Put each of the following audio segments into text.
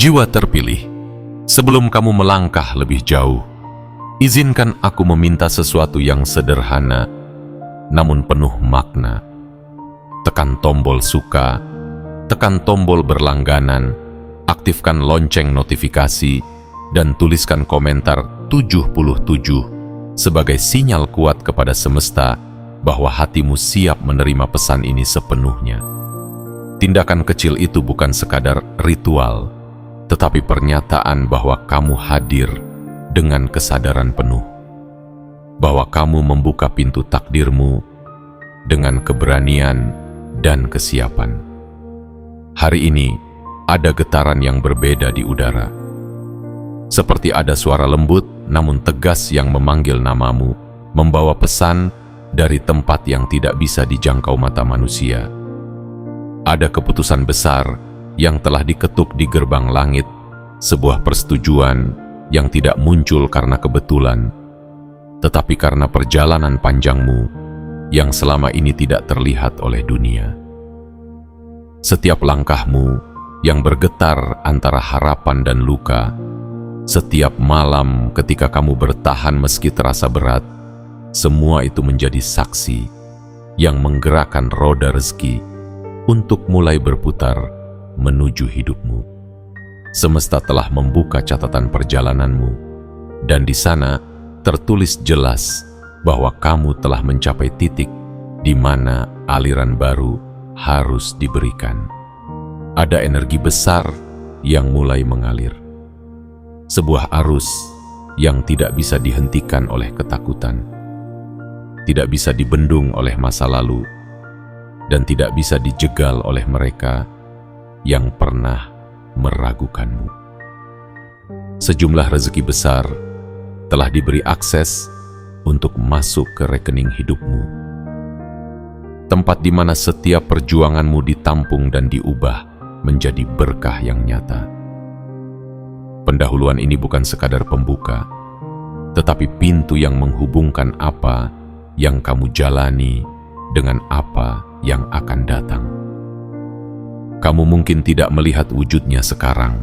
Jiwa terpilih, sebelum kamu melangkah lebih jauh, izinkan aku meminta sesuatu yang sederhana, namun penuh makna. Tekan tombol suka, tekan tombol berlangganan, aktifkan lonceng notifikasi, dan tuliskan komentar 77 sebagai sinyal kuat kepada semesta bahwa hatimu siap menerima pesan ini sepenuhnya. Tindakan kecil itu bukan sekadar ritual, tetapi pernyataan bahwa kamu hadir dengan kesadaran penuh, bahwa kamu membuka pintu takdirmu dengan keberanian dan kesiapan. Hari ini ada getaran yang berbeda di udara, seperti ada suara lembut namun tegas yang memanggil namamu, membawa pesan dari tempat yang tidak bisa dijangkau mata manusia. Ada keputusan besar yang telah diketuk di gerbang langit, sebuah persetujuan yang tidak muncul karena kebetulan, tetapi karena perjalanan panjangmu yang selama ini tidak terlihat oleh dunia. Setiap langkahmu yang bergetar antara harapan dan luka, setiap malam ketika kamu bertahan meski terasa berat, semua itu menjadi saksi yang menggerakkan roda rezeki untuk mulai berputar menuju hidupmu. Semesta telah membuka catatan perjalananmu, dan di sana tertulis jelas bahwa kamu telah mencapai titik di mana aliran baru harus diberikan. Ada energi besar yang mulai mengalir. Sebuah arus yang tidak bisa dihentikan oleh ketakutan, tidak bisa dibendung oleh masa lalu, dan tidak bisa dijegal oleh mereka yang pernah meragukanmu. Sejumlah rezeki besar telah diberi akses untuk masuk ke rekening hidupmu. Tempat di mana setiap perjuanganmu ditampung dan diubah menjadi berkah yang nyata. Pendahuluan ini bukan sekadar pembuka, tetapi pintu yang menghubungkan apa yang kamu jalani dengan apa yang akan datang. Kamu mungkin tidak melihat wujudnya sekarang,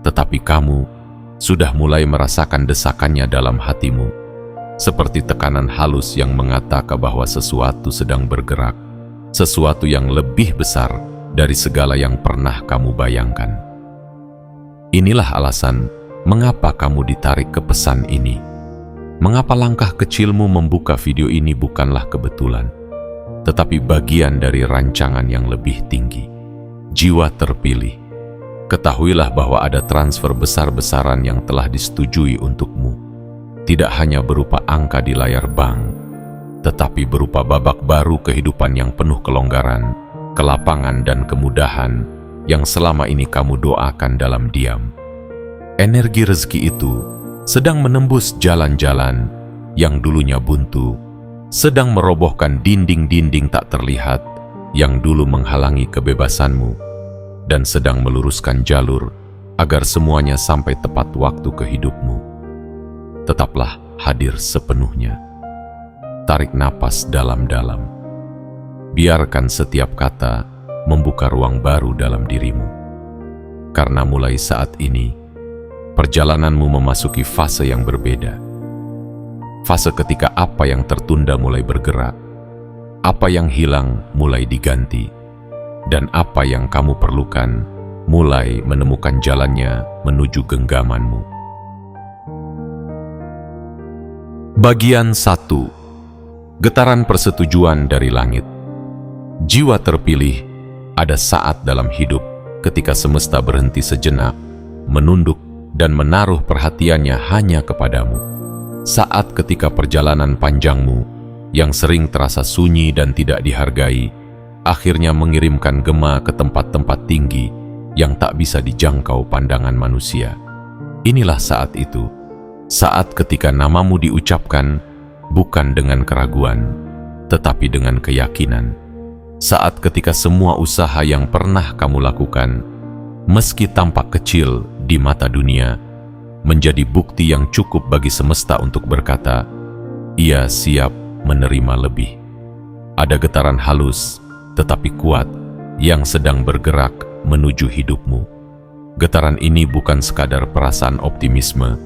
tetapi kamu sudah mulai merasakan desakannya dalam hatimu, seperti tekanan halus yang mengatakan bahwa sesuatu sedang bergerak, sesuatu yang lebih besar dari segala yang pernah kamu bayangkan. Inilah alasan mengapa kamu ditarik ke pesan ini. Mengapa langkah kecilmu membuka video ini bukanlah kebetulan, tetapi bagian dari rancangan yang lebih tinggi. Jiwa terpilih, ketahuilah bahwa ada transfer besar-besaran yang telah disetujui untukmu. Tidak hanya berupa angka di layar bank, tetapi berupa babak baru kehidupan yang penuh kelonggaran, kelapangan dan kemudahan yang selama ini kamu doakan dalam diam. Energi rezeki itu sedang menembus jalan-jalan yang dulunya buntu, sedang merobohkan dinding-dinding tak terlihat yang dulu menghalangi kebebasanmu, dan sedang meluruskan jalur agar semuanya sampai tepat waktu ke hidupmu. Tetaplah hadir sepenuhnya. Tarik napas dalam-dalam. Biarkan setiap kata membuka ruang baru dalam dirimu. Karena mulai saat ini, perjalananmu memasuki fase yang berbeda. Fase ketika apa yang tertunda mulai bergerak, apa yang hilang mulai diganti, dan apa yang kamu perlukan mulai menemukan jalannya menuju genggamanmu. Bagian 1. Getaran persetujuan dari langit. Jiwa terpilih, ada saat dalam hidup ketika semesta berhenti sejenak, menunduk dan menaruh perhatiannya hanya kepadamu. Saat ketika perjalanan panjangmu yang sering terasa sunyi dan tidak dihargai, akhirnya mengirimkan gema ke tempat-tempat tinggi yang tak bisa dijangkau pandangan manusia. Inilah saat itu, saat ketika namamu diucapkan bukan dengan keraguan, tetapi dengan keyakinan. Saat ketika semua usaha yang pernah kamu lakukan, meski tampak kecil di mata dunia, menjadi bukti yang cukup bagi semesta untuk berkata, ia siap menerima lebih. Ada getaran halus tetapi kuat yang sedang bergerak menuju hidupmu. Getaran ini bukan sekadar perasaan optimisme,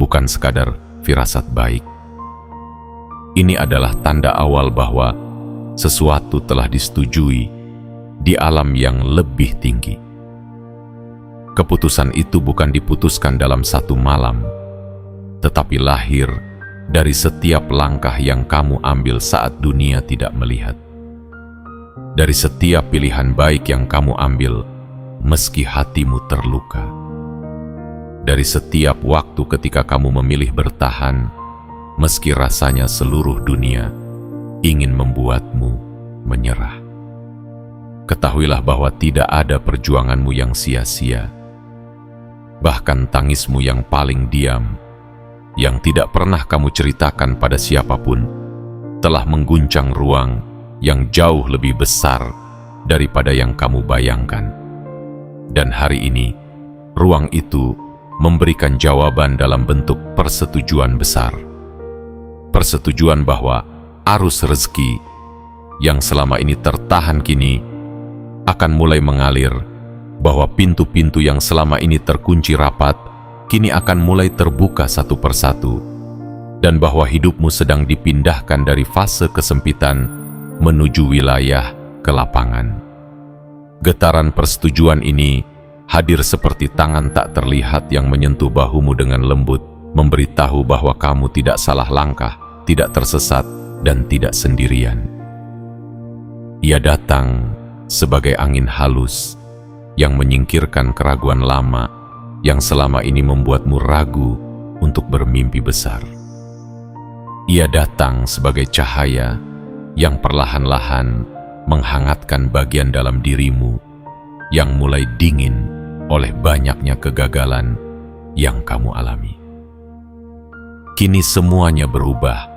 bukan sekadar firasat baik. Ini adalah tanda awal bahwa sesuatu telah disetujui di alam yang lebih tinggi. Keputusan itu bukan diputuskan dalam satu malam, tetapi lahir dari setiap langkah yang kamu ambil saat dunia tidak melihat. Dari setiap pilihan baik yang kamu ambil, meski hatimu terluka. Dari setiap waktu ketika kamu memilih bertahan, meski rasanya seluruh dunia ingin membuatmu menyerah. Ketahuilah bahwa tidak ada perjuanganmu yang sia-sia. Bahkan tangismu yang paling diam, yang tidak pernah kamu ceritakan pada siapapun, telah mengguncang ruang yang jauh lebih besar daripada yang kamu bayangkan. Dan hari ini, ruang itu memberikan jawaban dalam bentuk persetujuan besar. Persetujuan bahwa arus rezeki yang selama ini tertahan kini akan mulai mengalir, bahwa pintu-pintu yang selama ini terkunci rapat kini akan mulai terbuka satu persatu, dan bahwa hidupmu sedang dipindahkan dari fase kesempitan menuju wilayah kelapangan. Getaran persetujuan ini hadir seperti tangan tak terlihat yang menyentuh bahumu dengan lembut, memberitahu bahwa kamu tidak salah langkah, tidak tersesat, dan tidak sendirian. Ia datang sebagai angin halus yang menyingkirkan keraguan lama yang selama ini membuatmu ragu untuk bermimpi besar. Ia datang sebagai cahaya yang perlahan-lahan menghangatkan bagian dalam dirimu yang mulai dingin oleh banyaknya kegagalan yang kamu alami. Kini semuanya berubah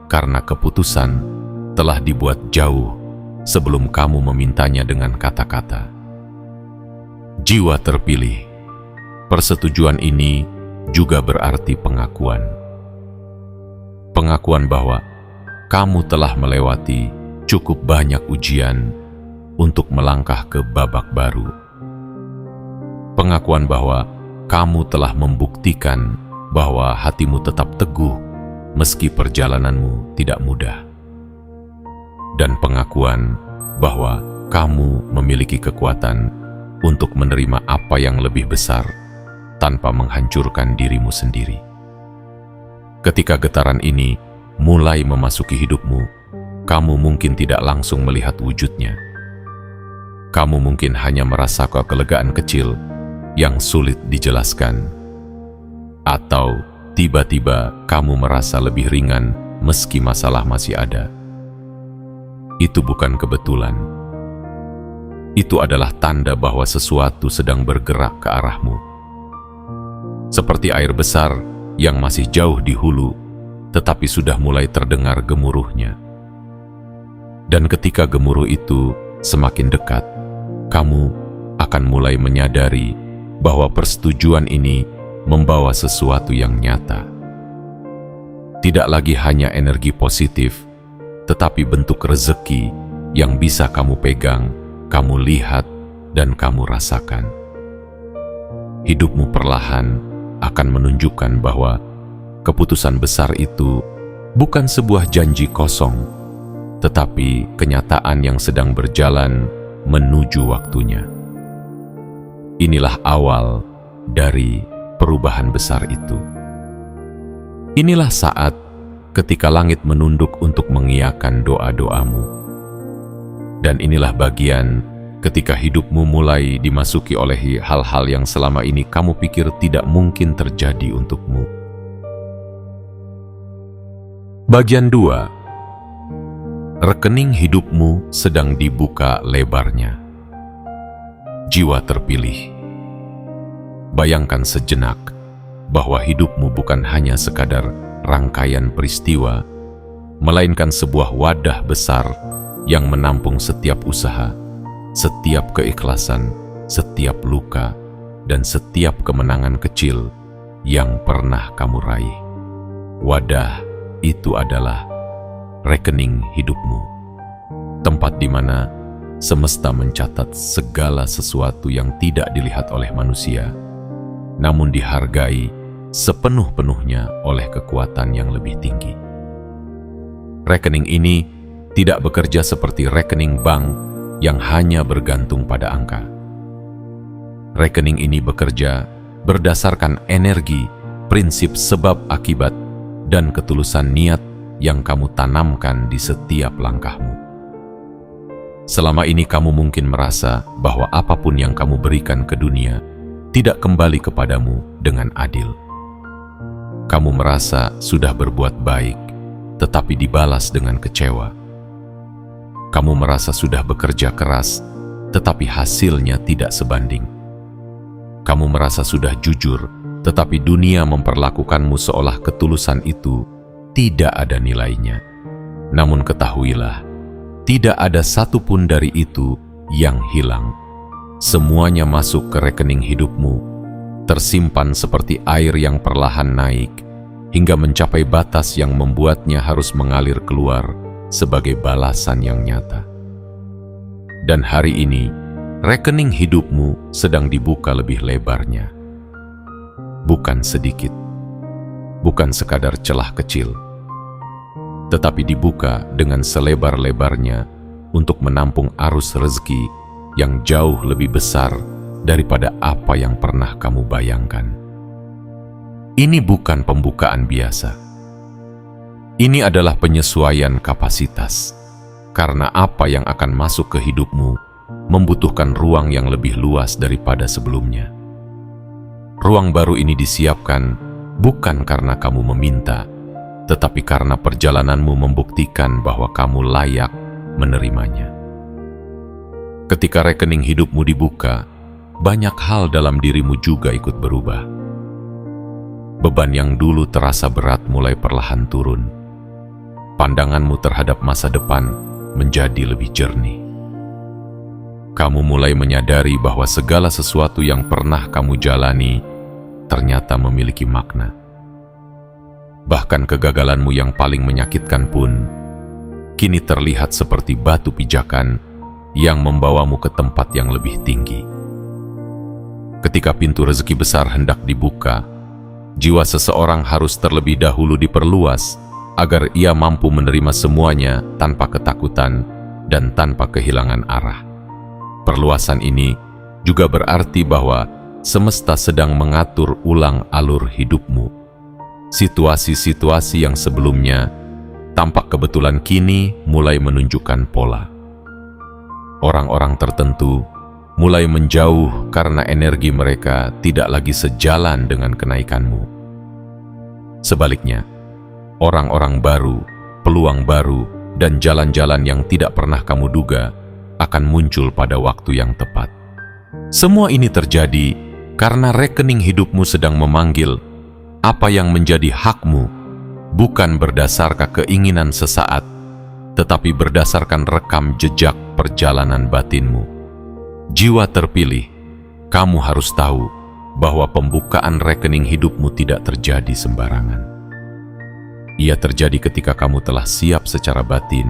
karena keputusan telah dibuat jauh sebelum kamu memintanya dengan kata-kata. Jiwa terpilih. Persetujuan ini juga berarti pengakuan. Pengakuan bahwa kamu telah melewati cukup banyak ujian untuk melangkah ke babak baru. Pengakuan bahwa kamu telah membuktikan bahwa hatimu tetap teguh meski perjalananmu tidak mudah. Dan pengakuan bahwa kamu memiliki kekuatan untuk menerima apa yang lebih besar tanpa menghancurkan dirimu sendiri. Ketika getaran ini mulai memasuki hidupmu, kamu mungkin tidak langsung melihat wujudnya. Kamu mungkin hanya merasakan kelegaan kecil yang sulit dijelaskan. Atau tiba-tiba kamu merasa lebih ringan meski masalah masih ada. Itu bukan kebetulan. Itu adalah tanda bahwa sesuatu sedang bergerak ke arahmu. Seperti air besar yang masih jauh di hulu, tetapi sudah mulai terdengar gemuruhnya. Dan ketika gemuruh itu semakin dekat, kamu akan mulai menyadari bahwa persetujuan ini membawa sesuatu yang nyata. Tidak lagi hanya energi positif, tetapi bentuk rezeki yang bisa kamu pegang, kamu lihat, dan kamu rasakan. Hidupmu perlahan akan menunjukkan bahwa keputusan besar itu bukan sebuah janji kosong, tetapi kenyataan yang sedang berjalan menuju waktunya. Inilah awal dari perubahan besar itu. Inilah saat ketika langit menunduk untuk mengiyakan doa-doamu. Dan inilah bagian ketika hidupmu mulai dimasuki oleh hal-hal yang selama ini kamu pikir tidak mungkin terjadi untukmu. Bagian 2. Rekening hidupmu sedang dibuka lebarnya. Jiwa terpilih. Bayangkan sejenak bahwa hidupmu bukan hanya sekadar rangkaian peristiwa, melainkan sebuah wadah besar yang menampung setiap usaha, setiap keikhlasan, setiap luka, dan setiap kemenangan kecil yang pernah kamu raih. Wadah itu adalah rekening hidupmu, tempat di mana semesta mencatat segala sesuatu yang tidak dilihat oleh manusia, namun dihargai sepenuh-penuhnya oleh kekuatan yang lebih tinggi. Rekening ini tidak bekerja seperti rekening bank yang hanya bergantung pada angka. Rekening ini bekerja berdasarkan energi, prinsip sebab akibat, dan ketulusan niat yang kamu tanamkan di setiap langkahmu. Selama ini kamu mungkin merasa bahwa apapun yang kamu berikan ke dunia tidak kembali kepadamu dengan adil. Kamu merasa sudah berbuat baik, tetapi dibalas dengan kecewa. Kamu merasa sudah bekerja keras, tetapi hasilnya tidak sebanding. Kamu merasa sudah jujur, tetapi dunia memperlakukanmu seolah ketulusan itu tidak ada nilainya. Namun ketahuilah, tidak ada satupun dari itu yang hilang. Semuanya masuk ke rekening hidupmu, tersimpan seperti air yang perlahan naik, hingga mencapai batas yang membuatnya harus mengalir keluar sebagai balasan yang nyata. Dan hari ini, rekening hidupmu sedang dibuka lebih lebarnya. Bukan sedikit, bukan sekadar celah kecil, tetapi dibuka dengan selebar-lebarnya untuk menampung arus rezeki yang jauh lebih besar daripada apa yang pernah kamu bayangkan. Ini bukan pembukaan biasa. Ini adalah penyesuaian kapasitas, karena apa yang akan masuk ke hidupmu membutuhkan ruang yang lebih luas daripada sebelumnya. Ruang baru ini disiapkan bukan karena kamu meminta, tetapi karena perjalananmu membuktikan bahwa kamu layak menerimanya. Ketika rekening hidupmu dibuka, banyak hal dalam dirimu juga ikut berubah. Beban yang dulu terasa berat mulai perlahan turun. Pandanganmu terhadap masa depan menjadi lebih jernih. Kamu mulai menyadari bahwa segala sesuatu yang pernah kamu jalani ternyata memiliki makna. Bahkan kegagalanmu yang paling menyakitkan pun kini terlihat seperti batu pijakan yang membawamu ke tempat yang lebih tinggi. Ketika pintu rezeki besar hendak dibuka, jiwa seseorang harus terlebih dahulu diperluas agar ia mampu menerima semuanya tanpa ketakutan dan tanpa kehilangan arah. Perluasan ini juga berarti bahwa semesta sedang mengatur ulang alur hidupmu. Situasi-situasi yang sebelumnya tampak kebetulan kini mulai menunjukkan pola. Orang-orang tertentu mulai menjauh karena energi mereka tidak lagi sejalan dengan kenaikanmu. Sebaliknya, orang-orang baru, peluang baru, dan jalan-jalan yang tidak pernah kamu duga akan muncul pada waktu yang tepat. Semua ini terjadi karena rekening hidupmu sedang memanggil apa yang menjadi hakmu, bukan berdasarkan keinginan sesaat, tetapi berdasarkan rekam jejak perjalanan batinmu. Jiwa terpilih, kamu harus tahu bahwa pembukaan rekening hidupmu tidak terjadi sembarangan. Ia terjadi ketika kamu telah siap secara batin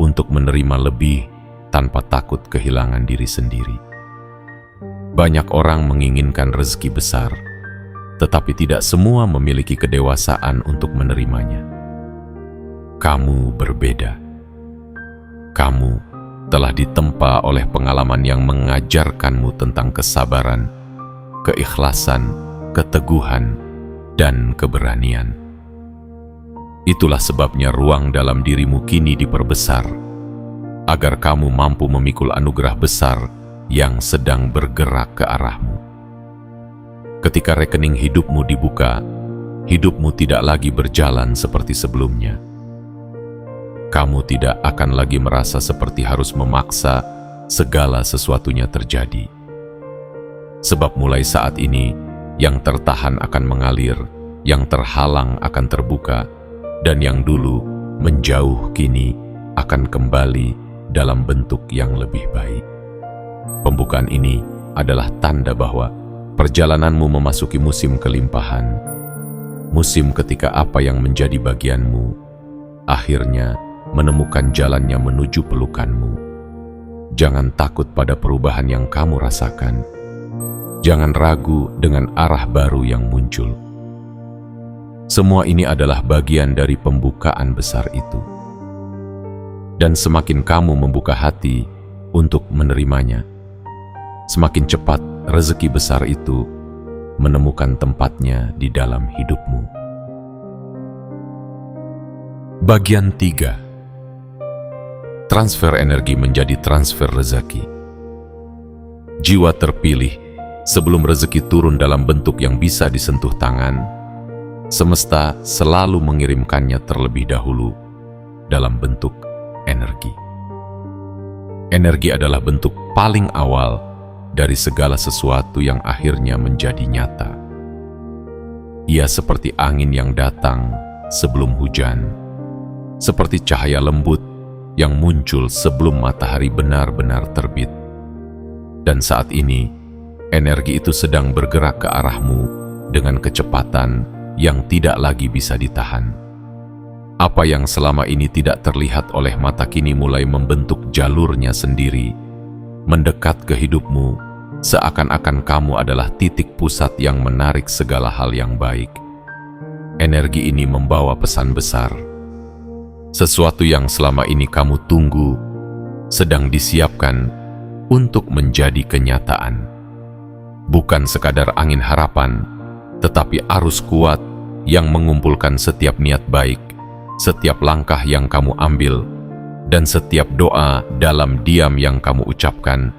untuk menerima lebih tanpa takut kehilangan diri sendiri. Banyak orang menginginkan rezeki besar, tetapi tidak semua memiliki kedewasaan untuk menerimanya. Kamu berbeda. Kamu telah ditempa oleh pengalaman yang mengajarkanmu tentang kesabaran, keikhlasan, keteguhan, dan keberanian. Itulah sebabnya ruang dalam dirimu kini diperbesar, agar kamu mampu memikul anugerah besar yang sedang bergerak ke arahmu. Ketika rekening hidupmu dibuka, hidupmu tidak lagi berjalan seperti sebelumnya. Kamu tidak akan lagi merasa seperti harus memaksa segala sesuatunya terjadi. Sebab mulai saat ini, yang tertahan akan mengalir, yang terhalang akan terbuka, dan yang dulu menjauh kini akan kembali dalam bentuk yang lebih baik. Pembukaan ini adalah tanda bahwa perjalananmu memasuki musim kelimpahan, musim ketika apa yang menjadi bagianmu akhirnya menemukan jalannya menuju pelukanmu, Jangan takut pada perubahan yang kamu rasakan. Jangan ragu dengan arah baru yang muncul. Semua ini adalah bagian dari pembukaan besar itu. Dan semakin kamu membuka hati untuk menerimanya, semakin cepat rezeki besar itu menemukan tempatnya di dalam hidupmu. Bagian 3. Transfer energi menjadi transfer rezeki. Jiwa terpilih sebelum rezeki turun dalam bentuk yang bisa disentuh tangan, semesta selalu mengirimkannya terlebih dahulu dalam bentuk energi. Energi adalah bentuk paling awal dari segala sesuatu yang akhirnya menjadi nyata. Ia seperti angin yang datang sebelum hujan, seperti cahaya lembut yang muncul sebelum matahari benar-benar terbit. Dan saat ini, energi itu sedang bergerak ke arahmu dengan kecepatan yang tidak lagi bisa ditahan. Apa yang selama ini tidak terlihat oleh mata kini mulai membentuk jalurnya sendiri, mendekat ke hidupmu, seakan-akan kamu adalah titik pusat yang menarik segala hal yang baik. Energi ini membawa pesan besar. Sesuatu yang selama ini kamu tunggu sedang disiapkan untuk menjadi kenyataan. Bukan sekadar angin harapan, tetapi arus kuat yang mengumpulkan setiap niat baik, setiap langkah yang kamu ambil, dan setiap doa dalam diam yang kamu ucapkan,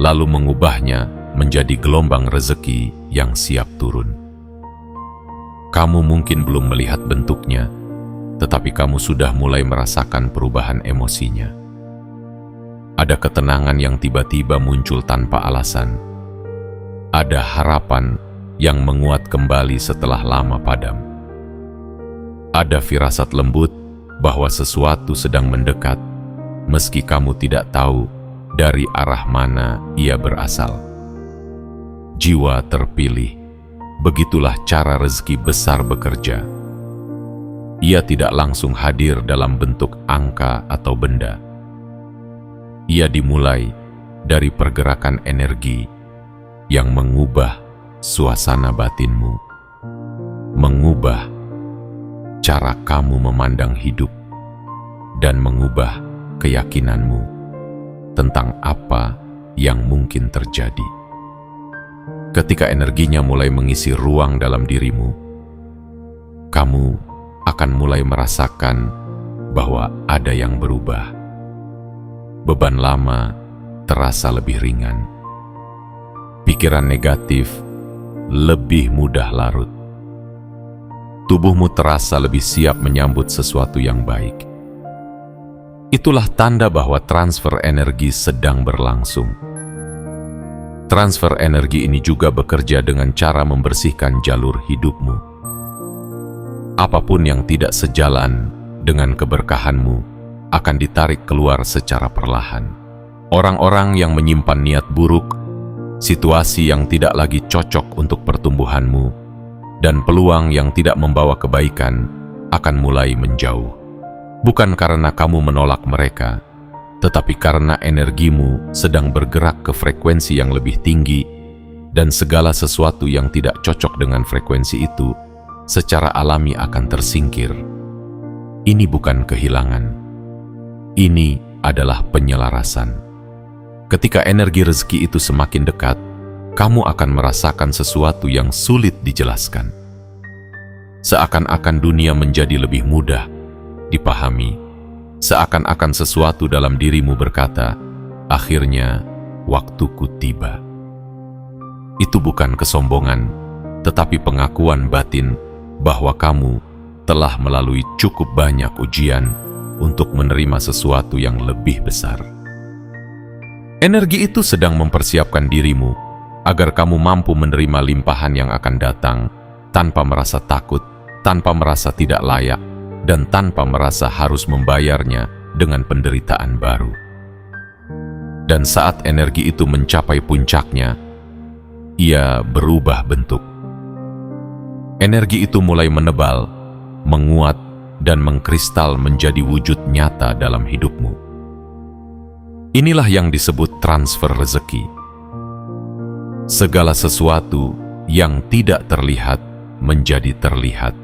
lalu mengubahnya menjadi gelombang rezeki yang siap turun. Kamu mungkin belum melihat bentuknya, tetapi kamu sudah mulai merasakan perubahan emosinya. Ada ketenangan yang tiba-tiba muncul tanpa alasan. Ada harapan yang menguat kembali setelah lama padam. Ada firasat lembut bahwa sesuatu sedang mendekat, meski kamu tidak tahu dari arah mana ia berasal. Jiwa terpilih, begitulah cara rezeki besar bekerja. Ia tidak langsung hadir dalam bentuk angka atau benda. Ia dimulai dari pergerakan energi yang mengubah suasana batinmu, mengubah cara kamu memandang hidup, dan mengubah keyakinanmu tentang apa yang mungkin terjadi. Ketika energinya mulai mengisi ruang dalam dirimu, kamu akan mulai merasakan bahwa ada yang berubah. Beban lama terasa lebih ringan. Pikiran negatif lebih mudah larut. Tubuhmu terasa lebih siap menyambut sesuatu yang baik. Itulah tanda bahwa transfer energi sedang berlangsung. Transfer energi ini juga bekerja dengan cara membersihkan jalur hidupmu. Apapun yang tidak sejalan dengan keberkahanmu akan ditarik keluar secara perlahan. Orang-orang yang menyimpan niat buruk, situasi yang tidak lagi cocok untuk pertumbuhanmu, dan peluang yang tidak membawa kebaikan akan mulai menjauh. Bukan karena kamu menolak mereka, tetapi karena energimu sedang bergerak ke frekuensi yang lebih tinggi, dan segala sesuatu yang tidak cocok dengan frekuensi itu secara alami akan tersingkir. Ini bukan kehilangan. Ini adalah penyelarasan. Ketika energi rezeki itu semakin dekat, kamu akan merasakan sesuatu yang sulit dijelaskan. Seakan-akan dunia menjadi lebih mudah dipahami. Seakan-akan sesuatu dalam dirimu berkata, akhirnya waktuku tiba. Itu bukan kesombongan, tetapi pengakuan batin bahwa kamu telah melalui cukup banyak ujian untuk menerima sesuatu yang lebih besar. Energi itu sedang mempersiapkan dirimu agar kamu mampu menerima limpahan yang akan datang tanpa merasa takut, tanpa merasa tidak layak, dan tanpa merasa harus membayarnya dengan penderitaan baru. Dan saat energi itu mencapai puncaknya, ia berubah bentuk. Energi itu mulai menebal, menguat, dan mengkristal menjadi wujud nyata dalam hidupmu. Inilah yang disebut transfer rezeki. Segala sesuatu yang tidak terlihat menjadi terlihat.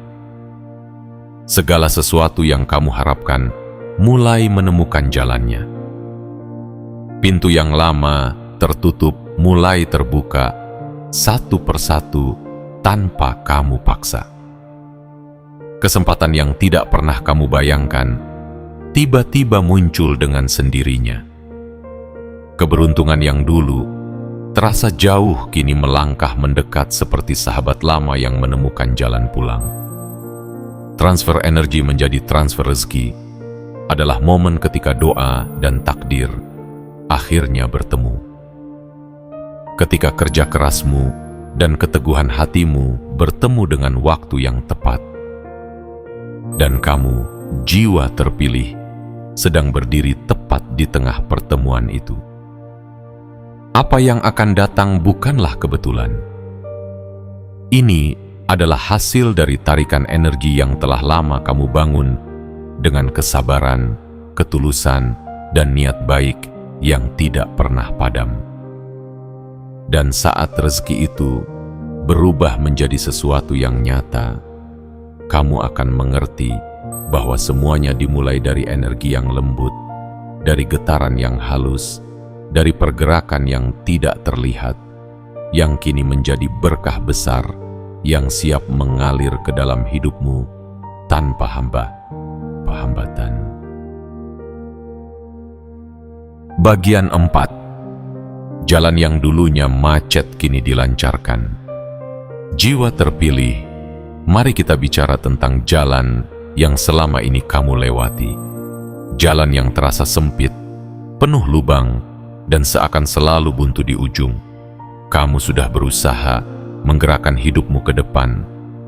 Segala sesuatu yang kamu harapkan mulai menemukan jalannya. Pintu yang lama tertutup mulai terbuka satu persatu tanpa kamu paksa. Kesempatan yang tidak pernah kamu bayangkan tiba-tiba muncul dengan sendirinya. Keberuntungan yang dulu terasa jauh kini melangkah mendekat seperti sahabat lama yang menemukan jalan pulang. Transfer energi menjadi transfer rezeki adalah momen ketika doa dan takdir akhirnya bertemu. Ketika kerja kerasmu dan keteguhan hatimu bertemu dengan waktu yang tepat. Dan kamu, jiwa terpilih, sedang berdiri tepat di tengah pertemuan itu. Apa yang akan datang bukanlah kebetulan. Ini adalah hasil dari tarikan energi yang telah lama kamu bangun dengan kesabaran, ketulusan, dan niat baik yang tidak pernah padam. Dan saat rezeki itu berubah menjadi sesuatu yang nyata, kamu akan mengerti bahwa semuanya dimulai dari energi yang lembut, dari getaran yang halus, dari pergerakan yang tidak terlihat, yang kini menjadi berkah besar yang siap mengalir ke dalam hidupmu tanpa hambatan. Bagian 4. Jalan yang dulunya macet kini dilancarkan. Jiwa terpilih, mari kita bicara tentang jalan yang selama ini kamu lewati. Jalan yang terasa sempit, penuh lubang, dan seakan selalu buntu di ujung. Kamu sudah berusaha menggerakkan hidupmu ke depan,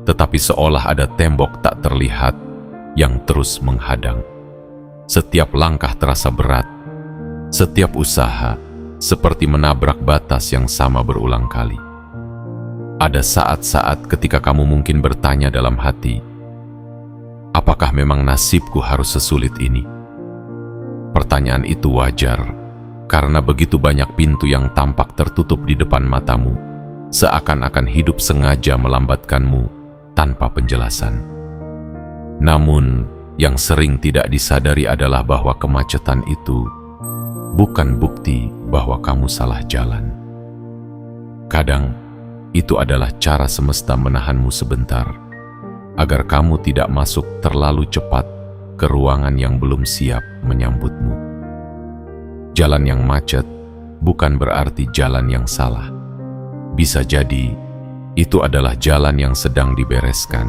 tetapi seolah ada tembok tak terlihat yang terus menghadang. Setiap langkah terasa berat, setiap usaha seperti menabrak batas yang sama berulang kali. Ada saat-saat ketika kamu mungkin bertanya dalam hati, apakah memang nasibku harus sesulit ini? Pertanyaan itu wajar, karena begitu banyak pintu yang tampak tertutup di depan matamu, seakan-akan hidup sengaja melambatkanmu tanpa penjelasan. Namun, yang sering tidak disadari adalah bahwa kemacetan itu bukan bukti bahwa kamu salah jalan. Kadang, itu adalah cara semesta menahanmu sebentar, agar kamu tidak masuk terlalu cepat ke ruangan yang belum siap menyambutmu. Jalan yang macet bukan berarti jalan yang salah. Bisa jadi, itu adalah jalan yang sedang dibereskan,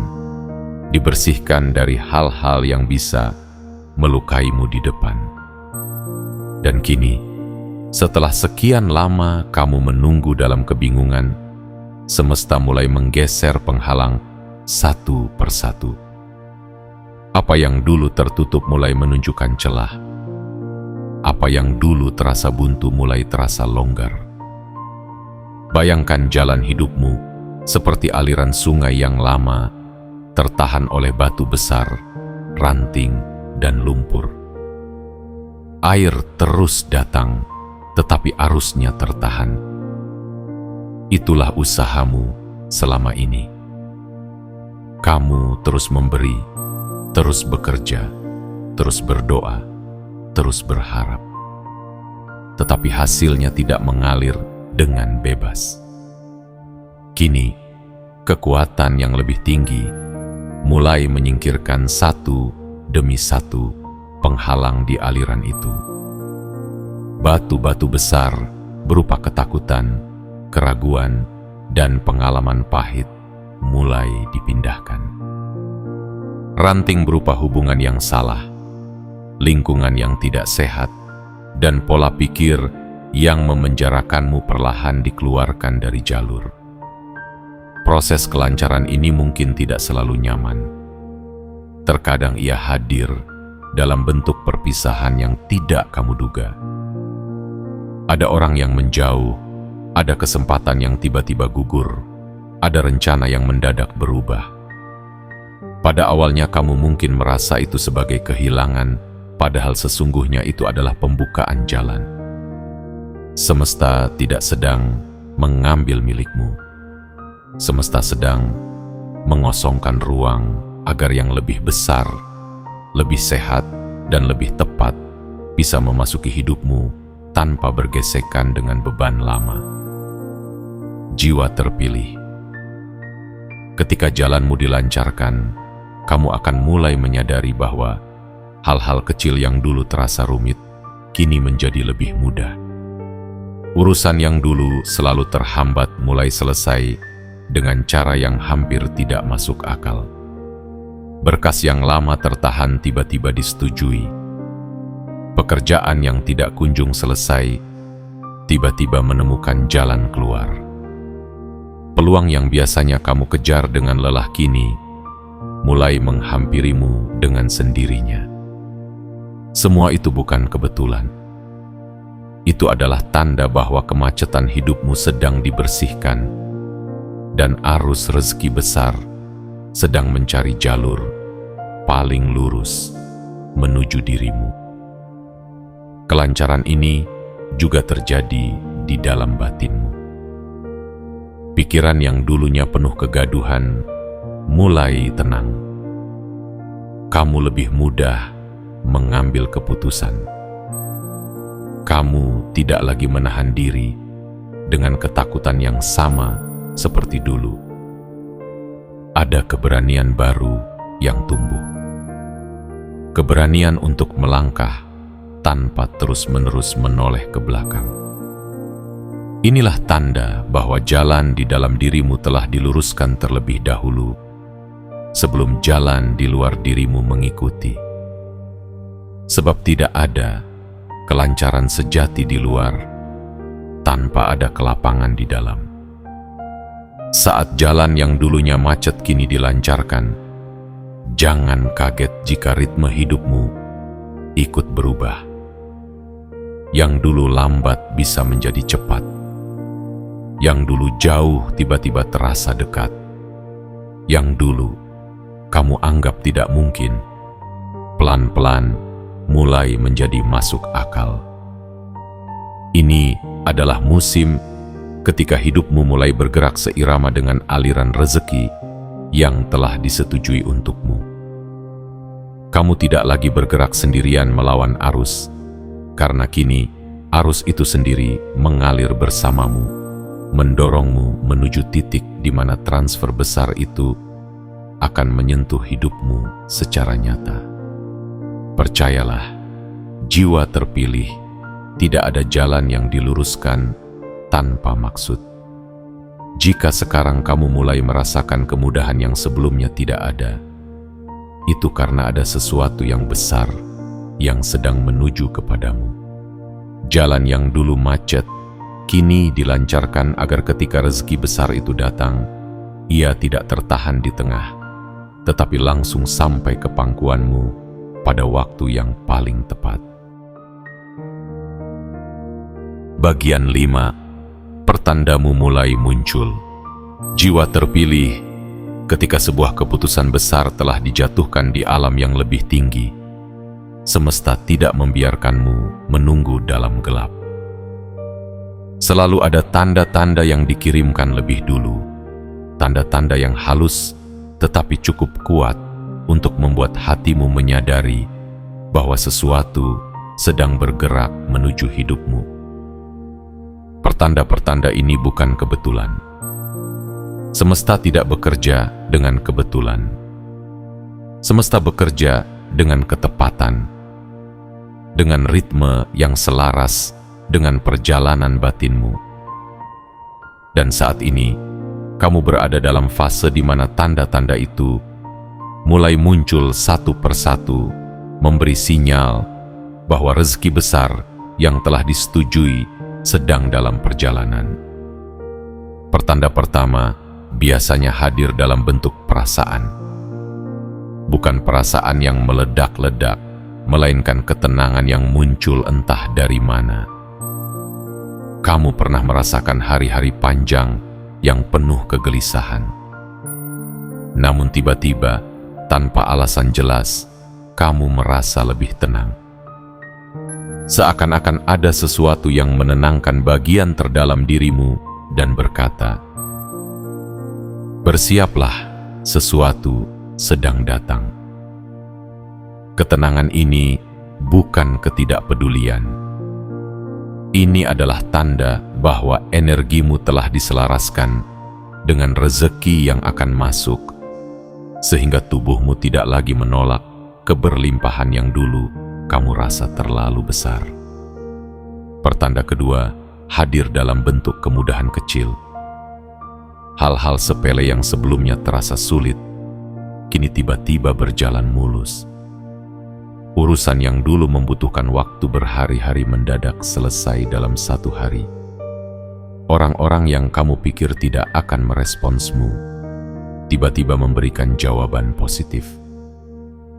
dibersihkan dari hal-hal yang bisa melukaimu di depan. Dan kini, setelah sekian lama kamu menunggu dalam kebingungan, semesta mulai menggeser penghalang satu persatu. Apa yang dulu tertutup mulai menunjukkan celah. Apa yang dulu terasa buntu mulai terasa longgar. Bayangkan jalan hidupmu seperti aliran sungai yang lama, tertahan oleh batu besar, ranting, dan lumpur. Air terus datang, tetapi arusnya tertahan. Itulah usahamu selama ini. Kamu terus memberi, terus bekerja, terus berdoa, terus berharap. Tetapi hasilnya tidak mengalir dengan bebas. Kini, kekuatan yang lebih tinggi mulai menyingkirkan satu demi satu penghalang di aliran itu. Batu-batu besar berupa ketakutan, keraguan, dan pengalaman pahit mulai dipindahkan. Ranting berupa hubungan yang salah, lingkungan yang tidak sehat, dan pola pikir yang memenjarakanmu perlahan dikeluarkan dari jalur. Proses kelancaran ini mungkin tidak selalu nyaman. Terkadang ia hadir dalam bentuk perpisahan yang tidak kamu duga. Ada orang yang menjauh, ada kesempatan yang tiba-tiba gugur, ada rencana yang mendadak berubah. Pada awalnya kamu mungkin merasa itu sebagai kehilangan, padahal sesungguhnya itu adalah pembukaan jalan. Semesta tidak sedang mengambil milikmu. Semesta sedang mengosongkan ruang agar yang lebih besar, lebih sehat, dan lebih tepat bisa memasuki hidupmu tanpa bergesekan dengan beban lama. Jiwa terpilih. Ketika jalanmu dilancarkan, kamu akan mulai menyadari bahwa hal-hal kecil yang dulu terasa rumit, kini menjadi lebih mudah. Urusan yang dulu selalu terhambat mulai selesai dengan cara yang hampir tidak masuk akal. Berkas yang lama tertahan tiba-tiba disetujui. Pekerjaan yang tidak kunjung selesai tiba-tiba menemukan jalan keluar. Peluang yang biasanya kamu kejar dengan lelah kini mulai menghampirimu dengan sendirinya. Semua itu bukan kebetulan. Itu adalah tanda bahwa kemacetan hidupmu sedang dibersihkan dan arus rezeki besar sedang mencari jalur paling lurus menuju dirimu. Kelancaran ini juga terjadi di dalam batinmu. Pikiran yang dulunya penuh kegaduhan mulai tenang. Kamu lebih mudah mengambil keputusan. Kamu tidak lagi menahan diri dengan ketakutan yang sama seperti dulu. Ada keberanian baru yang tumbuh. Keberanian untuk melangkah tanpa terus-menerus menoleh ke belakang. Inilah tanda bahwa jalan di dalam dirimu telah diluruskan terlebih dahulu sebelum jalan di luar dirimu mengikuti. Sebab tidak ada kelancaran sejati di luar tanpa ada kelapangan di dalam. Saat jalan yang dulunya macet kini dilancarkan, jangan kaget jika ritme hidupmu ikut berubah. Yang dulu lambat bisa menjadi cepat. Yang dulu jauh tiba-tiba terasa dekat. Yang dulu kamu anggap tidak mungkin, pelan-pelan mulai menjadi masuk akal. Ini adalah musim ketika hidupmu mulai bergerak seirama dengan aliran rezeki yang telah disetujui untukmu. Kamu tidak lagi bergerak sendirian melawan arus, karena kini arus itu sendiri mengalir bersamamu, mendorongmu menuju titik di mana transfer besar itu akan menyentuh hidupmu secara nyata. Percayalah, jiwa terpilih tidak ada jalan yang diluruskan tanpa maksud. Jika sekarang kamu mulai merasakan kemudahan yang sebelumnya tidak ada, itu karena ada sesuatu yang besar yang sedang menuju kepadamu. Jalan yang dulu macet, kini dilancarkan agar ketika rezeki besar itu datang, ia tidak tertahan di tengah, tetapi langsung sampai ke pangkuanmu pada waktu yang paling tepat. Bagian 5. Pertandamu mulai muncul. Jiwa terpilih ketika sebuah keputusan besar telah dijatuhkan di alam yang lebih tinggi. Semesta tidak membiarkanmu menunggu dalam gelap. Selalu ada tanda-tanda yang dikirimkan lebih dulu. Tanda-tanda yang halus tetapi cukup kuat untuk membuat hatimu menyadari bahwa sesuatu sedang bergerak menuju hidupmu. Pertanda-pertanda ini bukan kebetulan. Semesta tidak bekerja dengan kebetulan. Semesta bekerja dengan ketepatan, dengan ritme yang selaras dengan perjalanan batinmu. Dan saat ini, kamu berada dalam fase di mana tanda-tanda itu mulai muncul satu persatu, memberi sinyal bahwa rezeki besar yang telah disetujui sedang dalam perjalanan. Pertanda pertama biasanya hadir dalam bentuk perasaan. Bukan perasaan yang meledak-ledak, melainkan ketenangan yang muncul entah dari mana. Kamu pernah merasakan hari-hari panjang yang penuh kegelisahan. Namun tiba-tiba, tanpa alasan jelas, kamu merasa lebih tenang. Seakan-akan ada sesuatu yang menenangkan bagian terdalam dirimu dan berkata, "Bersiaplah, sesuatu sedang datang." Ketenangan ini bukan ketidakpedulian. Ini adalah tanda bahwa energimu telah diselaraskan dengan rezeki yang akan masuk, sehingga tubuhmu tidak lagi menolak keberlimpahan yang dulu kamu rasa terlalu besar. Pertanda kedua hadir dalam bentuk kemudahan kecil. Hal-hal sepele yang sebelumnya terasa sulit, kini tiba-tiba berjalan mulus. Urusan yang dulu membutuhkan waktu berhari-hari mendadak selesai dalam 1 hari. Orang-orang yang kamu pikir tidak akan meresponsmu, tiba-tiba memberikan jawaban positif.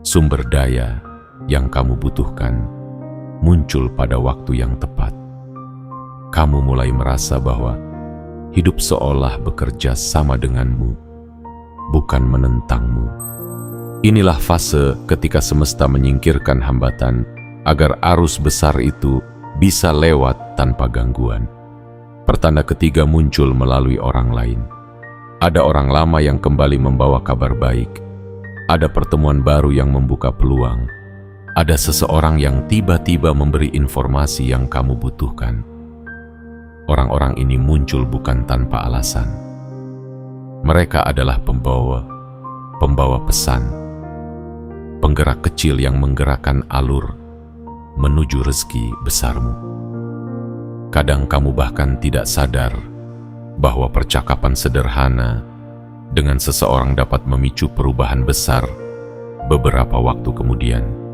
Sumber daya yang kamu butuhkan muncul pada waktu yang tepat. Kamu mulai merasa bahwa hidup seolah bekerja sama denganmu, bukan menentangmu. Inilah fase ketika semesta menyingkirkan hambatan agar arus besar itu bisa lewat tanpa gangguan. Pertanda ketiga muncul melalui orang lain. Ada orang lama yang kembali membawa kabar baik. Ada pertemuan baru yang membuka peluang. Ada seseorang yang tiba-tiba memberi informasi yang kamu butuhkan. Orang-orang ini muncul bukan tanpa alasan. Mereka adalah pembawa pesan, penggerak kecil yang menggerakkan alur menuju rezeki besarmu. Kadang kamu bahkan tidak sadar bahwa percakapan sederhana dengan seseorang dapat memicu perubahan besar beberapa waktu kemudian.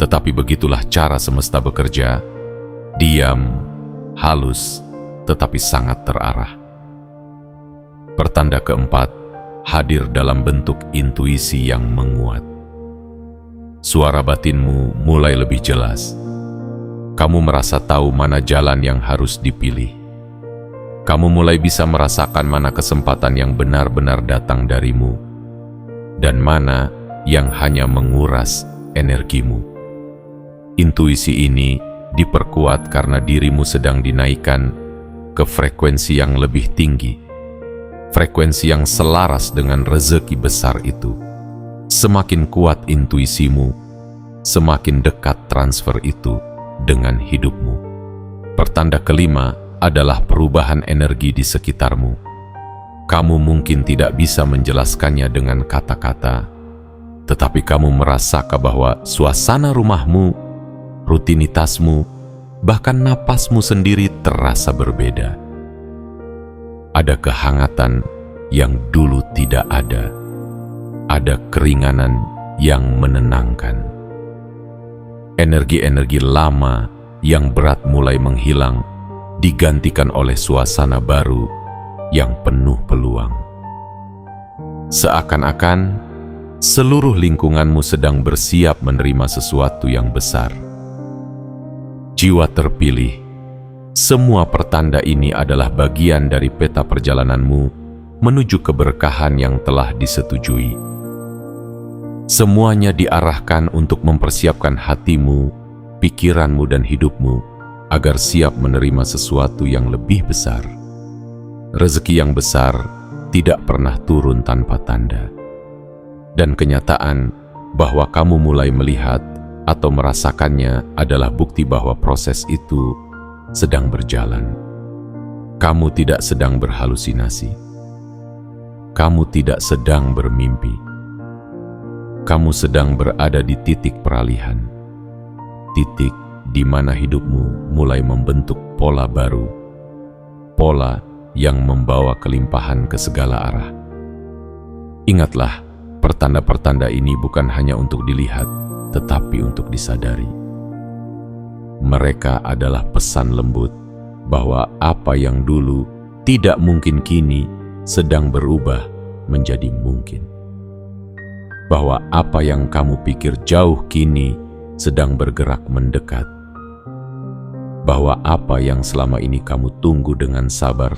Tetapi begitulah cara semesta bekerja, diam, halus, tetapi sangat terarah. Pertanda keempat hadir dalam bentuk intuisi yang menguat. Suara batinmu mulai lebih jelas. Kamu merasa tahu mana jalan yang harus dipilih. Kamu mulai bisa merasakan mana kesempatan yang benar-benar datang darimu, dan mana yang hanya menguras energimu. Intuisi ini diperkuat karena dirimu sedang dinaikkan ke frekuensi yang lebih tinggi, frekuensi yang selaras dengan rezeki besar itu. Semakin kuat intuisimu, semakin dekat transfer itu dengan hidupmu. Pertanda kelima adalah perubahan energi di sekitarmu. Kamu mungkin tidak bisa menjelaskannya dengan kata-kata, tetapi kamu merasakan bahwa suasana rumahmu, rutinitasmu, bahkan napasmu sendiri terasa berbeda. Ada kehangatan yang dulu tidak ada. Ada keringanan yang menenangkan. Energi-energi lama yang berat mulai menghilang, digantikan oleh suasana baru yang penuh peluang. Seakan-akan seluruh lingkunganmu sedang bersiap menerima sesuatu yang besar. Jiwa terpilih, semua pertanda ini adalah bagian dari peta perjalananmu menuju keberkahan yang telah disetujui. Semuanya diarahkan untuk mempersiapkan hatimu, pikiranmu, dan hidupmu agar siap menerima sesuatu yang lebih besar. Rezeki yang besar tidak pernah turun tanpa tanda. Dan kenyataan bahwa kamu mulai melihat atau merasakannya adalah bukti bahwa proses itu sedang berjalan. Kamu tidak sedang berhalusinasi. Kamu tidak sedang bermimpi. Kamu sedang berada di titik peralihan. Titik di mana hidupmu mulai membentuk pola baru. Pola yang membawa kelimpahan ke segala arah. Ingatlah, pertanda-pertanda ini bukan hanya untuk dilihat, tetapi untuk disadari. Mereka adalah pesan lembut bahwa apa yang dulu tidak mungkin kini sedang berubah menjadi mungkin. Bahwa apa yang kamu pikir jauh kini sedang bergerak mendekat. Bahwa apa yang selama ini kamu tunggu dengan sabar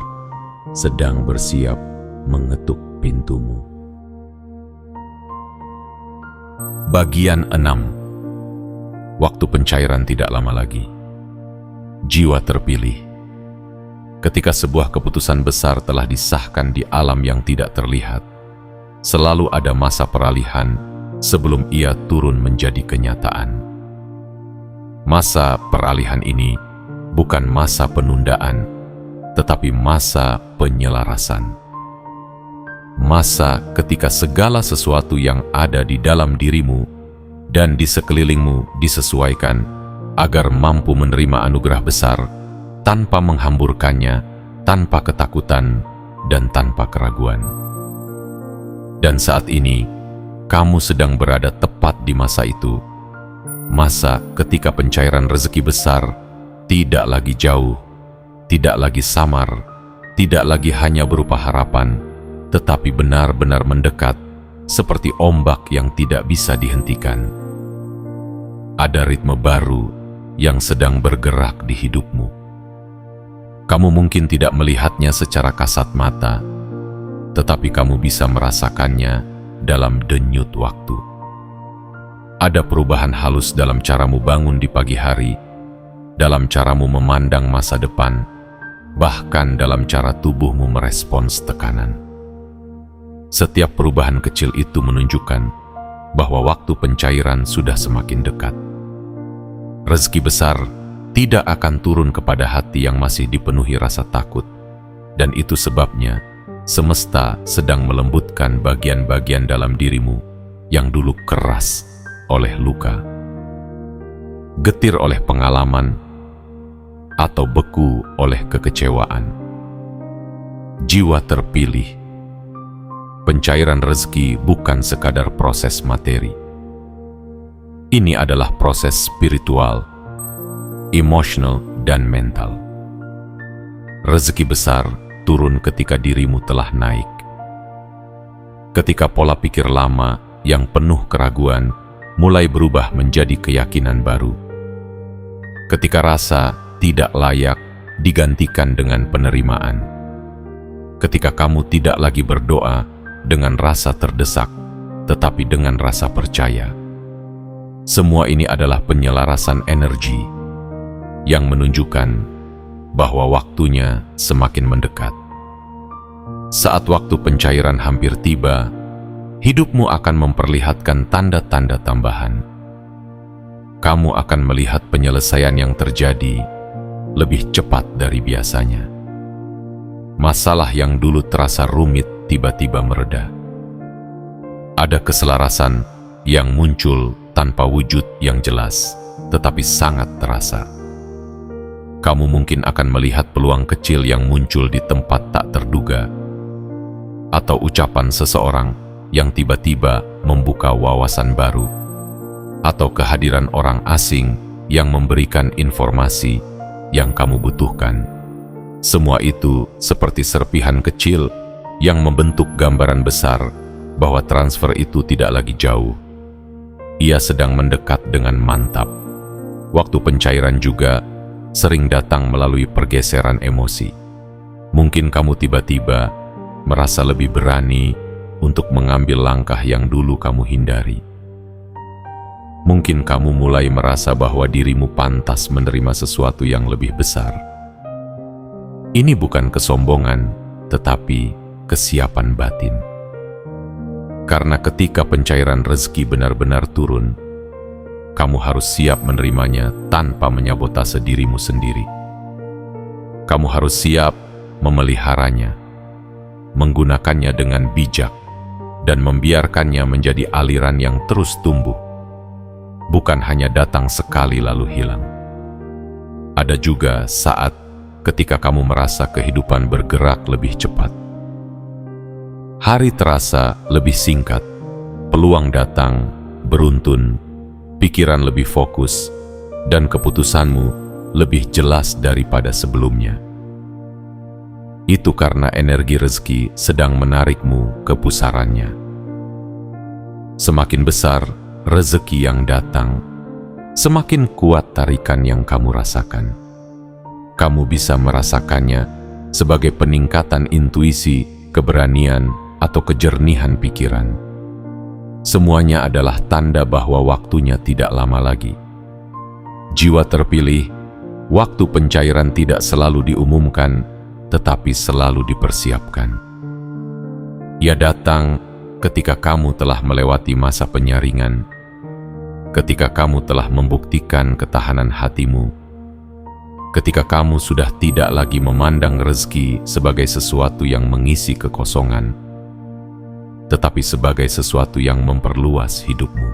sedang bersiap mengetuk pintumu. Bagian 6. Waktu pencairan tidak lama lagi. Jiwa terpilih. Ketika sebuah keputusan besar telah disahkan di alam yang tidak terlihat, selalu ada masa peralihan sebelum ia turun menjadi kenyataan. Masa peralihan ini bukan masa penundaan, tetapi masa penyelarasan. Masa ketika segala sesuatu yang ada di dalam dirimu dan di sekelilingmu disesuaikan agar mampu menerima anugerah besar tanpa menghamburkannya, tanpa ketakutan, dan tanpa keraguan. Dan saat ini, kamu sedang berada tepat di masa itu. Masa ketika pencairan rezeki besar tidak lagi jauh, tidak lagi samar, tidak lagi hanya berupa harapan, tetapi benar-benar mendekat seperti ombak yang tidak bisa dihentikan. Ada ritme baru yang sedang bergerak di hidupmu. Kamu mungkin tidak melihatnya secara kasat mata, tetapi kamu bisa merasakannya dalam denyut waktu. Ada perubahan halus dalam caramu bangun di pagi hari, dalam caramu memandang masa depan, bahkan dalam cara tubuhmu merespons tekanan. Setiap perubahan kecil itu menunjukkan bahwa waktu pencairan sudah semakin dekat. Rezeki besar tidak akan turun kepada hati yang masih dipenuhi rasa takut, dan itu sebabnya semesta sedang melembutkan bagian-bagian dalam dirimu yang dulu keras oleh luka, getir oleh pengalaman, atau beku oleh kekecewaan. Jiwa terpilih. Pencairan rezeki bukan sekadar proses materi. Ini adalah proses spiritual, emosional, dan mental. Rezeki besar turun ketika dirimu telah naik. Ketika pola pikir lama yang penuh keraguan mulai berubah menjadi keyakinan baru. Ketika rasa tidak layak digantikan dengan penerimaan. Ketika kamu tidak lagi berdoa dengan rasa terdesak, tetapi dengan rasa percaya. Semua ini adalah penyelarasan energi yang menunjukkan bahwa waktunya semakin mendekat. Saat waktu pencairan hampir tiba, hidupmu akan memperlihatkan tanda-tanda tambahan. Kamu akan melihat penyelesaian yang terjadi lebih cepat dari biasanya. Masalah yang dulu terasa rumit tiba-tiba mereda. Ada keselarasan yang muncul tanpa wujud yang jelas, tetapi sangat terasa. Kamu mungkin akan melihat peluang kecil yang muncul di tempat tak terduga, atau ucapan seseorang yang tiba-tiba membuka wawasan baru, atau kehadiran orang asing yang memberikan informasi yang kamu butuhkan. Semua itu seperti serpihan kecil yang membentuk gambaran besar bahwa transfer itu tidak lagi jauh. Ia sedang mendekat dengan mantap. Waktu pencairan juga sering datang melalui pergeseran emosi. Mungkin kamu tiba-tiba merasa lebih berani untuk mengambil langkah yang dulu kamu hindari. Mungkin kamu mulai merasa bahwa dirimu pantas menerima sesuatu yang lebih besar. Ini bukan kesombongan, tetapi kesiapan batin. Karena ketika pencairan rezeki benar-benar turun, kamu harus siap menerimanya tanpa menyabotase dirimu sendiri. Kamu harus siap memeliharanya, menggunakannya dengan bijak, dan membiarkannya menjadi aliran yang terus tumbuh, bukan hanya datang sekali lalu hilang. Ada juga saat ketika kamu merasa kehidupan bergerak lebih cepat. Hari terasa lebih singkat, peluang datang beruntun, pikiran lebih fokus, dan keputusanmu lebih jelas daripada sebelumnya. Itu karena energi rezeki sedang menarikmu ke pusarannya. Semakin besar rezeki yang datang, semakin kuat tarikan yang kamu rasakan. Kamu bisa merasakannya sebagai peningkatan intuisi, keberanian, atau kejernihan pikiran. Semuanya adalah tanda bahwa waktunya tidak lama lagi. Jiwa terpilih, waktu pencairan tidak selalu diumumkan, tetapi selalu dipersiapkan. Ia datang ketika kamu telah melewati masa penyaringan, ketika kamu telah membuktikan ketahanan hatimu, ketika kamu sudah tidak lagi memandang rezeki sebagai sesuatu yang mengisi kekosongan, tetapi sebagai sesuatu yang memperluas hidupmu.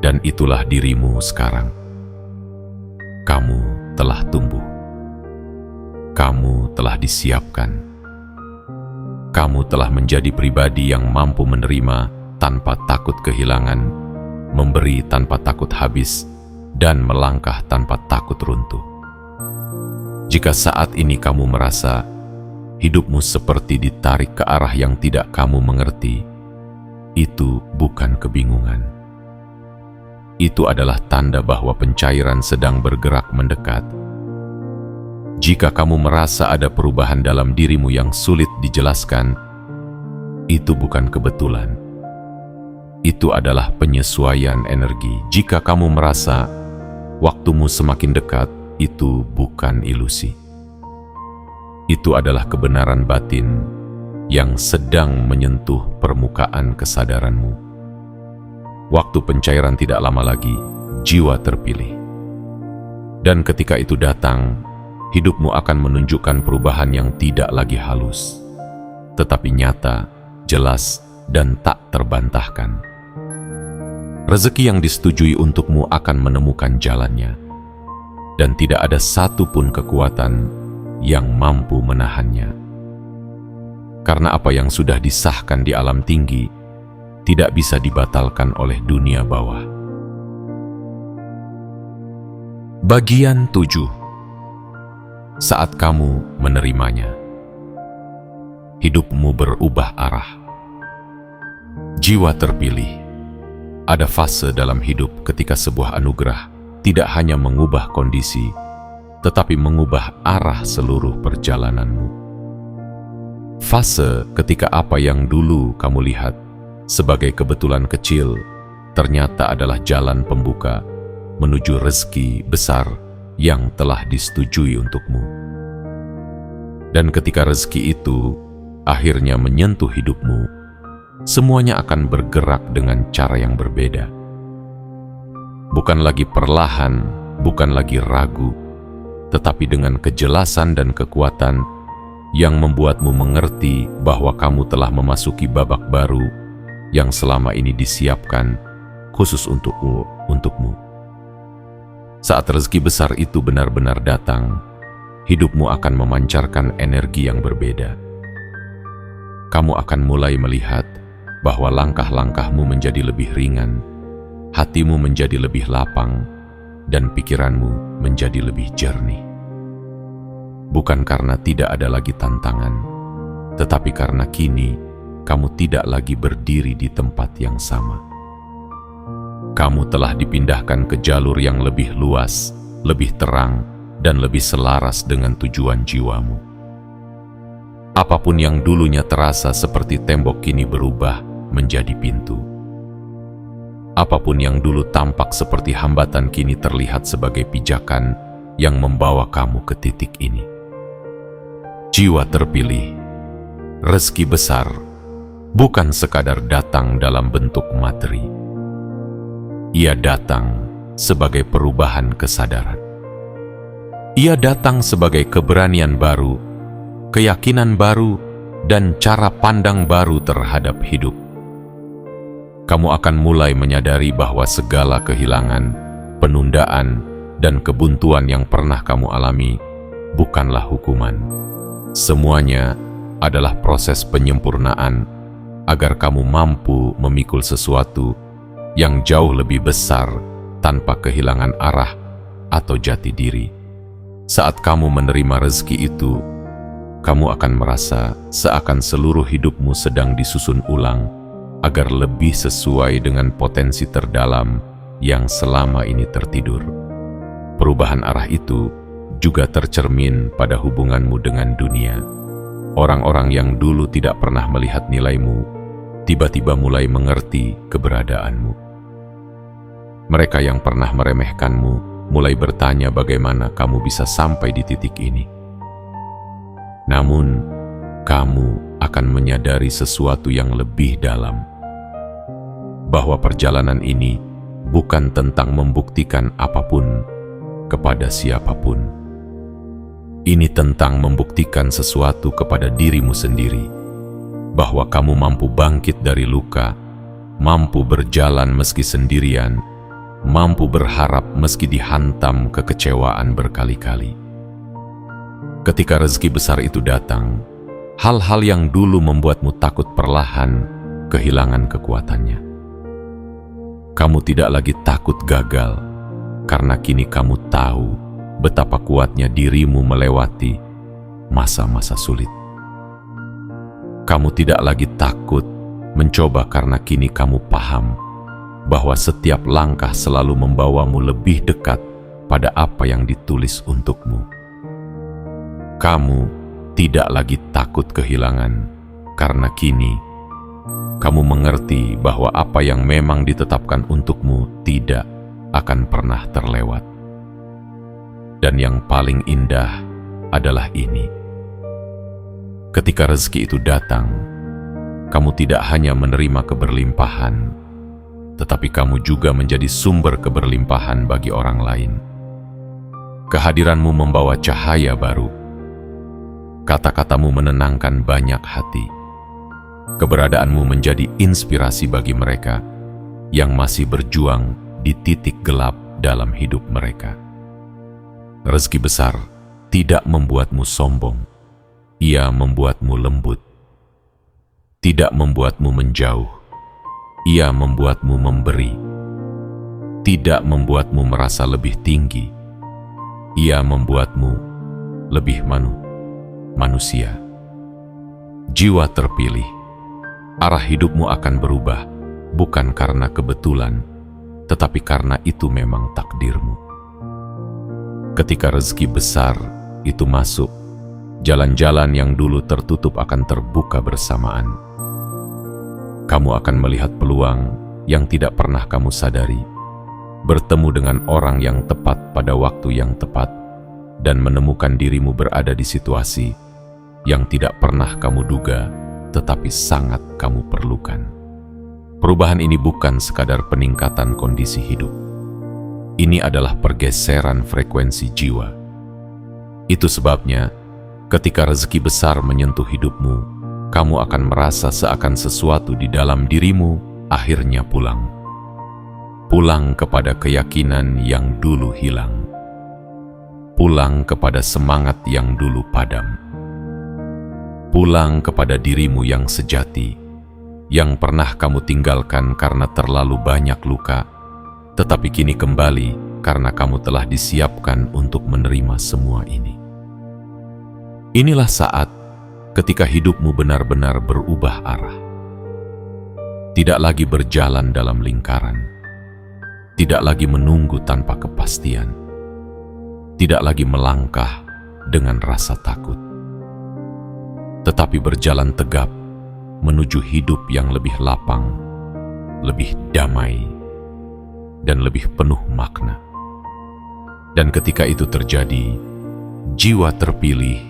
Dan itulah dirimu sekarang. Kamu telah tumbuh. Kamu telah disiapkan. Kamu telah menjadi pribadi yang mampu menerima tanpa takut kehilangan, memberi tanpa takut habis, dan melangkah tanpa takut runtuh. Jika saat ini kamu merasa hidupmu seperti ditarik ke arah yang tidak kamu mengerti, itu bukan kebingungan. Itu adalah tanda bahwa pencairan sedang bergerak mendekat. Jika kamu merasa ada perubahan dalam dirimu yang sulit dijelaskan, itu bukan kebetulan. Itu adalah penyesuaian energi. Jika kamu merasa waktumu semakin dekat, itu bukan ilusi. Itu adalah kebenaran batin yang sedang menyentuh permukaan kesadaranmu. Waktu pencairan tidak lama lagi, jiwa terpilih. Dan ketika itu datang, hidupmu akan menunjukkan perubahan yang tidak lagi halus, tetapi nyata, jelas, dan tak terbantahkan. Rezeki yang disetujui untukmu akan menemukan jalannya, dan tidak ada satupun kekuatan yang mampu menahannya. Karena apa yang sudah disahkan di alam tinggi tidak bisa dibatalkan oleh dunia bawah. Bagian 7. Saat kamu menerimanya, hidupmu berubah arah. Jiwa terpilih, ada fase dalam hidup ketika sebuah anugerah tidak hanya mengubah kondisi, tetapi mengubah arah seluruh perjalananmu. Fase ketika apa yang dulu kamu lihat sebagai kebetulan kecil ternyata adalah jalan pembuka menuju rezeki besar yang telah disetujui untukmu. Dan ketika rezeki itu akhirnya menyentuh hidupmu, semuanya akan bergerak dengan cara yang berbeda. Bukan lagi perlahan, bukan lagi ragu, tetapi dengan kejelasan dan kekuatan yang membuatmu mengerti bahwa kamu telah memasuki babak baru yang selama ini disiapkan khusus untukmu. Saat rezeki besar itu benar-benar datang, hidupmu akan memancarkan energi yang berbeda. Kamu akan mulai melihat bahwa langkah-langkahmu menjadi lebih ringan, hatimu menjadi lebih lapang, dan pikiranmu menjadi lebih jernih. Bukan karena tidak ada lagi tantangan, tetapi karena kini kamu tidak lagi berdiri di tempat yang sama. Kamu telah dipindahkan ke jalur yang lebih luas, lebih terang, dan lebih selaras dengan tujuan jiwamu. Apapun yang dulunya terasa seperti tembok kini berubah menjadi pintu. Apapun yang dulu tampak seperti hambatan kini terlihat sebagai pijakan yang membawa kamu ke titik ini. Jiwa terpilih, rezeki besar bukan sekadar datang dalam bentuk materi. Ia datang sebagai perubahan kesadaran. Ia datang sebagai keberanian baru, keyakinan baru, dan cara pandang baru terhadap hidup. Kamu akan mulai menyadari bahwa segala kehilangan, penundaan, dan kebuntuan yang pernah kamu alami bukanlah hukuman. Semuanya adalah proses penyempurnaan agar kamu mampu memikul sesuatu yang jauh lebih besar tanpa kehilangan arah atau jati diri. Saat kamu menerima rezeki itu, kamu akan merasa seakan seluruh hidupmu sedang disusun ulang agar lebih sesuai dengan potensi terdalam yang selama ini tertidur. Perubahan arah itu juga tercermin pada hubunganmu dengan dunia. Orang-orang yang dulu tidak pernah melihat nilaimu tiba-tiba mulai mengerti keberadaanmu. Mereka yang pernah meremehkanmu mulai bertanya bagaimana kamu bisa sampai di titik ini. Namun, kamu akan menyadari sesuatu yang lebih dalam, bahwa perjalanan ini bukan tentang membuktikan apapun kepada siapapun. Ini tentang membuktikan sesuatu kepada dirimu sendiri, bahwa kamu mampu bangkit dari luka, mampu berjalan meski sendirian, mampu berharap meski dihantam kekecewaan berkali-kali. Ketika rezeki besar itu datang, hal-hal yang dulu membuatmu takut perlahan kehilangan kekuatannya. Kamu tidak lagi takut gagal, karena kini kamu tahu betapa kuatnya dirimu melewati masa-masa sulit. Kamu tidak lagi takut mencoba karena kini kamu paham bahwa setiap langkah selalu membawamu lebih dekat pada apa yang ditulis untukmu. Kamu tidak lagi takut kehilangan karena kini kamu mengerti bahwa apa yang memang ditetapkan untukmu tidak akan pernah terlewat. Dan yang paling indah adalah ini. Ketika rezeki itu datang, kamu tidak hanya menerima keberlimpahan, tetapi kamu juga menjadi sumber keberlimpahan bagi orang lain. Kehadiranmu membawa cahaya baru. Kata-katamu menenangkan banyak hati. Keberadaanmu menjadi inspirasi bagi mereka yang masih berjuang di titik gelap dalam hidup mereka. Rezeki besar tidak membuatmu sombong, ia membuatmu lembut. Tidak membuatmu menjauh, ia membuatmu memberi. Tidak membuatmu merasa lebih tinggi, ia membuatmu lebih manusia. Jiwa terpilih, arah hidupmu akan berubah, bukan karena kebetulan, tetapi karena itu memang takdirmu. Ketika rezeki besar itu masuk, jalan-jalan yang dulu tertutup akan terbuka bersamaan. Kamu akan melihat peluang yang tidak pernah kamu sadari, bertemu dengan orang yang tepat pada waktu yang tepat, dan menemukan dirimu berada di situasi yang tidak pernah kamu duga, tetapi sangat kamu perlukan. Perubahan ini bukan sekadar peningkatan kondisi hidup. Ini adalah pergeseran frekuensi jiwa. Itu sebabnya, ketika rezeki besar menyentuh hidupmu, kamu akan merasa seakan sesuatu di dalam dirimu akhirnya pulang. Pulang kepada keyakinan yang dulu hilang. Pulang kepada semangat yang dulu padam. Pulang kepada dirimu yang sejati, yang pernah kamu tinggalkan karena terlalu banyak luka, tetapi kini kembali karena kamu telah disiapkan untuk menerima semua ini. Inilah saat ketika hidupmu benar-benar berubah arah. Tidak lagi berjalan dalam lingkaran. Tidak lagi menunggu tanpa kepastian. Tidak lagi melangkah dengan rasa takut. Tetapi berjalan tegap menuju hidup yang lebih lapang, lebih damai, dan lebih penuh makna. Dan ketika itu terjadi, jiwa terpilih,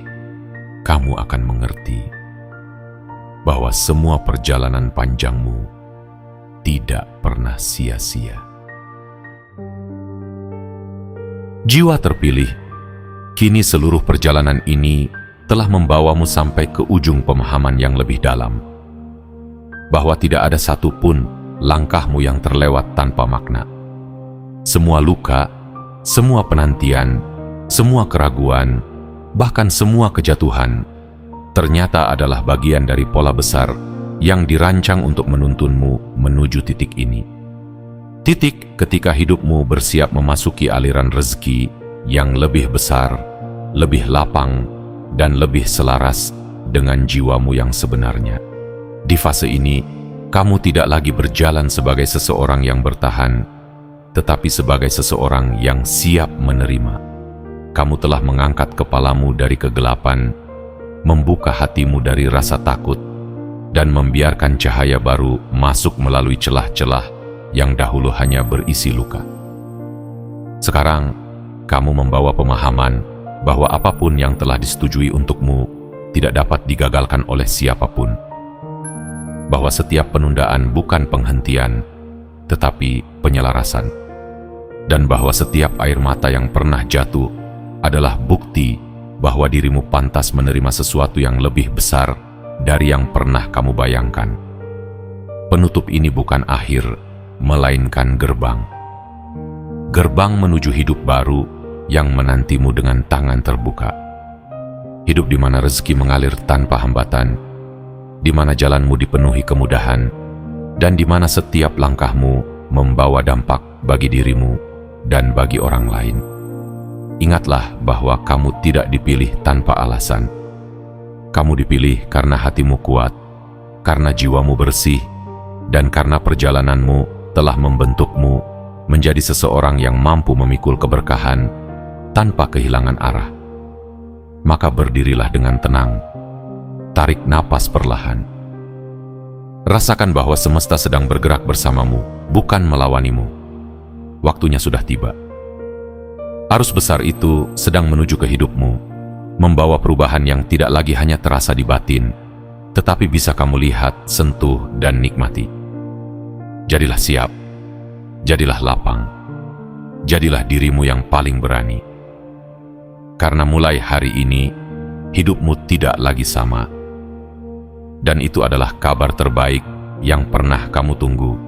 kamu akan mengerti bahwa semua perjalanan panjangmu tidak pernah sia-sia. Jiwa terpilih, kini seluruh perjalanan ini telah membawamu sampai ke ujung pemahaman yang lebih dalam, bahwa tidak ada satupun langkahmu yang terlewat tanpa makna. Semua luka, semua penantian, semua keraguan, bahkan semua kejatuhan, ternyata adalah bagian dari pola besar yang dirancang untuk menuntunmu menuju titik ini. Titik ketika hidupmu bersiap memasuki aliran rezeki yang lebih besar, lebih lapang, dan lebih selaras dengan jiwamu yang sebenarnya. Di fase ini, kamu tidak lagi berjalan sebagai seseorang yang bertahan, tetapi sebagai seseorang yang siap menerima. Kamu telah mengangkat kepalamu dari kegelapan, membuka hatimu dari rasa takut, dan membiarkan cahaya baru masuk melalui celah-celah yang dahulu hanya berisi luka. Sekarang, kamu membawa pemahaman bahwa apapun yang telah disetujui untukmu tidak dapat digagalkan oleh siapapun. Bahwa setiap penundaan bukan penghentian, tetapi penyelarasan. Dan bahwa setiap air mata yang pernah jatuh adalah bukti bahwa dirimu pantas menerima sesuatu yang lebih besar dari yang pernah kamu bayangkan. Penutup ini bukan akhir, melainkan gerbang. Gerbang menuju hidup baru yang menantimu dengan tangan terbuka. Hidup di mana rezeki mengalir tanpa hambatan, di mana jalanmu dipenuhi kemudahan, dan di mana setiap langkahmu membawa dampak bagi dirimu dan bagi orang lain. Ingatlah bahwa kamu tidak dipilih tanpa alasan. Kamu dipilih karena hatimu kuat, karena jiwamu bersih, dan karena perjalananmu telah membentukmu menjadi seseorang yang mampu memikul keberkahan tanpa kehilangan arah. Maka berdirilah dengan tenang, tarik napas perlahan. Rasakan bahwa semesta sedang bergerak bersamamu, bukan melawanimu. Waktunya sudah tiba. Arus besar itu sedang menuju ke hidupmu, membawa perubahan yang tidak lagi hanya terasa di batin, tetapi bisa kamu lihat, sentuh, dan nikmati. Jadilah siap, jadilah lapang, jadilah dirimu yang paling berani. Karena mulai hari ini, hidupmu tidak lagi sama. Dan itu adalah kabar terbaik yang pernah kamu tunggu.